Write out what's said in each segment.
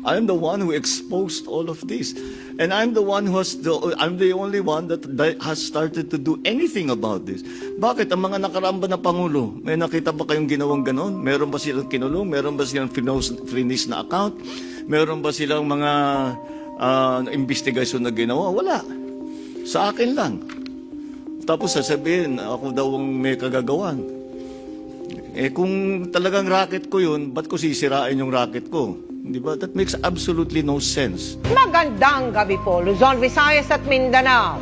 I'm the one who exposed all of this. And I'm the one I'm the only one that has started to do anything about this. Bakit? Ang mga nakaramba na Pangulo, may nakita ba kayong ginawang ganon? Meron ba silang kinulong? Meron ba silang finish na account? Meron ba silang mga investigation na ginawa? Wala. Sa akin lang. Tapos sasabihin, ako daw ang may kagagawan. Eh kung talagang racket ko yun, ba't ko sisirain yung racket ko? Di ba? That makes absolutely no sense. Magandang gabi po, Luzon, Visayas at Mindanao.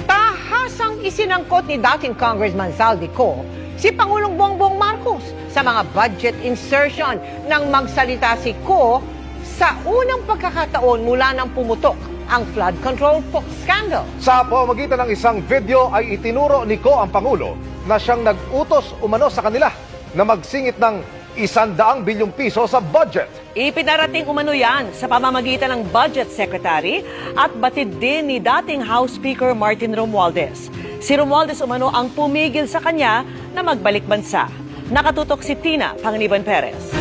Tahasang isinangkot ni dating Congressman Zaldico si Pangulong Bongbong Marcos sa mga budget insertion nang magsalita si Ko sa unang pagkakataon mula nang pumutok ang flood control scandal. Sa pamamagitan ng isang video ay itinuro ni Ko ang Pangulo na siyang nag-utos umano sa kanila na magsingit ng 100 bilyong piso sa budget. Ipinarating umano yan sa pamamagitan ng Budget Secretary at batid din ni dating House Speaker Martin Romualdez. Si Romualdez umano ang pumigil sa kanya na magbalik bansa. Nakatutok si Tina Panganiban Perez.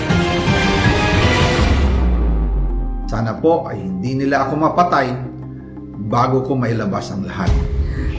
Sana po ay hindi nila ako mapatay bago ko mailabas ang lahat.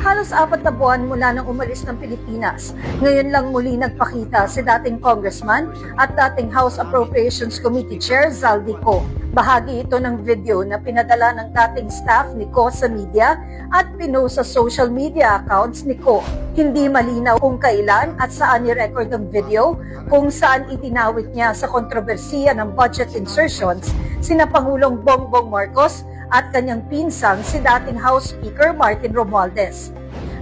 Halos 4 na buwan mula nang umalis ng Pilipinas. Ngayon lang muli nagpakita si dating congressman at dating House Appropriations Committee Chair Zaldico. Bahagi ito ng video na pinadala ng dating staff ni Ko sa media at pinost sa social media accounts ni Ko. Hindi malinaw kung kailan at saan i-record ang video kung saan itinawid niya sa kontrobersiya ng budget insertions sina Pangulong Bongbong Marcos at kanyang pinsang si dating House Speaker Martin Romualdez.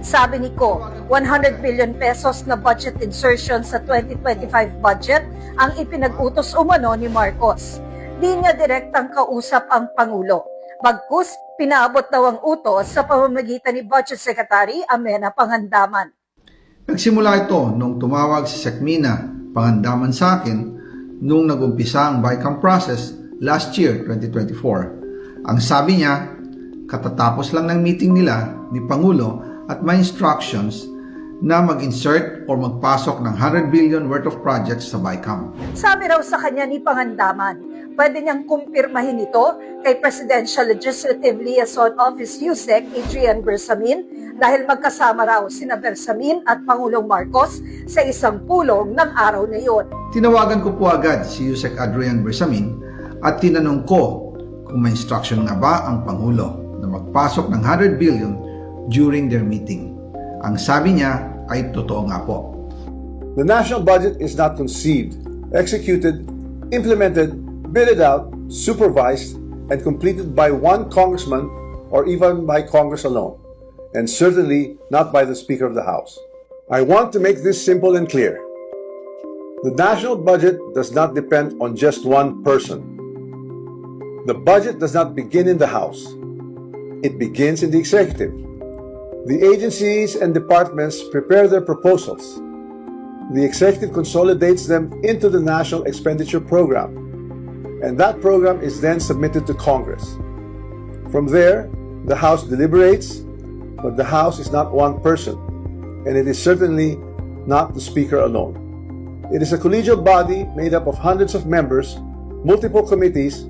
Sabi ni Ko, 100 billion pesos na budget insertion sa 2025 budget ang ipinag-utos umano ni Marcos. Di niya direktang kausap ang Pangulo. Bagkus, pinaabot daw ang utos sa pamamagitan ni Budget Secretary Amenah Pangandaman. Nagsimula ito nung tumawag si Sekmina Pangandaman sa akin nung nag-umpisa ang BICAM process last year, 2024. Ang sabi niya, katatapos lang ng meeting nila ni Pangulo at may instructions na mag-insert or magpasok ng 100 billion worth of projects sa BICAM. Sabi raw sa kanya ni Pangandaman, pwede niyang kumpirmahin ito kay Presidential Legislative Liaison Office USEC Adrian Bersamin dahil magkasama raw sina Bersamin at Pangulong Marcos sa isang pulong ng araw na iyon. Tinawagan ko po agad si USEC Adrian Bersamin at tinanong ko kung may instruction nga ba ang Pangulo na magpasok ng 100 billion during their meeting. Ang sabi niya ay totoo nga po. The national budget is not conceived, executed, implemented, bidded out, supervised, and completed by one congressman or even by Congress alone, and certainly not by the Speaker of the House. I want to make this simple and clear. The national budget does not depend on just one person. The budget does not begin in the House. It begins in the executive. The agencies and departments prepare their proposals. The executive consolidates them into the National Expenditure Program, and that program is then submitted to Congress. From there, the House deliberates, but the House is not one person, and it is certainly not the Speaker alone. It is a collegial body made up of hundreds of members, multiple committees,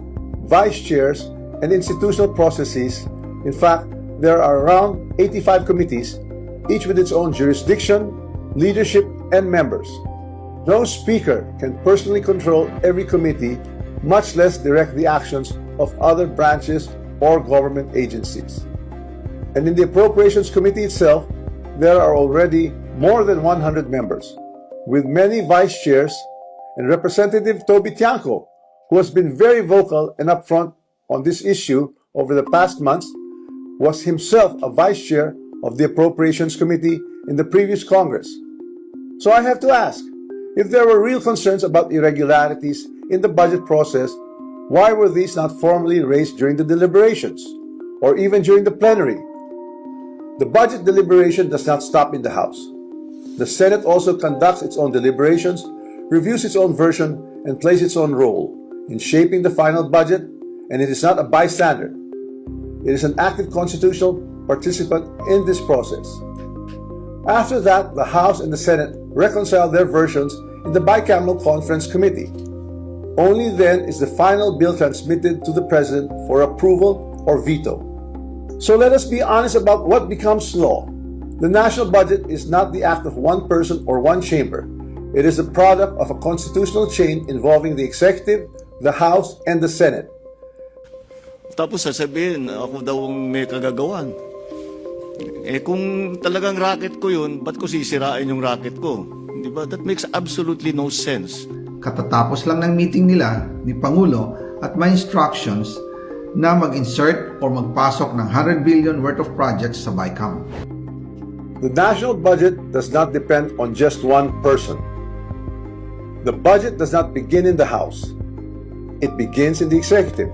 vice chairs, and institutional processes. In fact, there are around 85 committees, each with its own jurisdiction, leadership, and members. No speaker can personally control every committee, much less direct the actions of other branches or government agencies. And in the Appropriations Committee itself, there are already more than 100 members, with many vice chairs, and Representative Toby Tiangco, who has been very vocal and upfront on this issue over the past months, was himself a vice chair of the Appropriations Committee in the previous Congress. So I have to ask, if there were real concerns about irregularities in the budget process, why were these not formally raised during the deliberations, or even during the plenary? The budget deliberation does not stop in the House. The Senate also conducts its own deliberations, reviews its own version, and plays its own role in shaping the final budget, and it is not a bystander. It is an active constitutional participant in this process. After that, the House and the Senate reconcile their versions in the bicameral conference committee. Only then is the final bill transmitted to the President for approval or veto. So let us be honest about what becomes law. The national budget is not the act of one person or one chamber. It is the product of a constitutional chain involving the executive, the House, and the Senate. Tapos sasabihin, ako daw ang may kagagawan. Eh kung talagang racket ko yun, ba't ko sisirain yung racket ko? Di ba? That makes absolutely no sense. Katatapos lang ng meeting nila ni Pangulo at may instructions na mag-insert o magpasok ng 100 billion worth of projects sa BICAM. The national budget does not depend on just one person. The budget does not begin in the House. It begins in the executive.